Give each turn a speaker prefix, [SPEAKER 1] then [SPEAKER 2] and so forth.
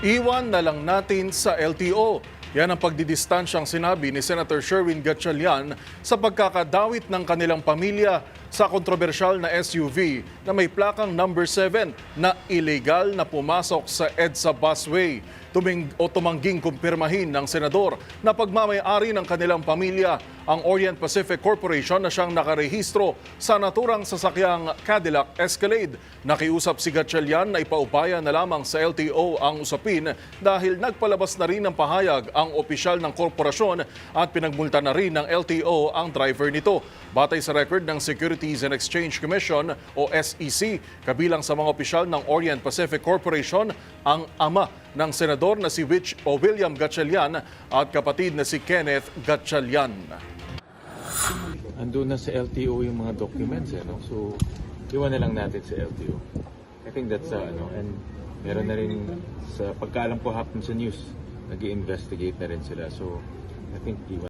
[SPEAKER 1] Iwan na lang natin sa LTO. Yan ang pagdidistansyang sinabi ni Senator Sherwin Gatchalian sa pagkakadawit ng kanilang pamilya sa kontrobersyal na SUV na may plakang number 7 na illegal na pumasok sa EDSA busway. Tumangging kumpirmahin ng senador na pagmamayari ng kanilang pamilya ang Orient Pacific Corporation na siyang nakarehistro sa naturang sasakyang Cadillac Escalade. Nakiusap si Gatchalian na ipaubaya na lamang sa LTO ang usapin dahil nagpalabas na rin ng pahayag ang opisyal ng korporasyon at pinagmulta na rin ng LTO ang driver nito. Batay sa record ng Securities and Exchange Commission o SEC, kabilang sa mga opisyal ng Orient Pacific Corporation ang ama ng senador na si William Gatchalian at kapatid na si Kenneth Gatchalian.
[SPEAKER 2] Andun na sa LTO yung mga documents, no? So, iwan na lang natin sa LTO. I think that's, and meron na rin, sa pagkaalam ko hapon sa news, nag-i-investigate na rin sila. So, I think iwan.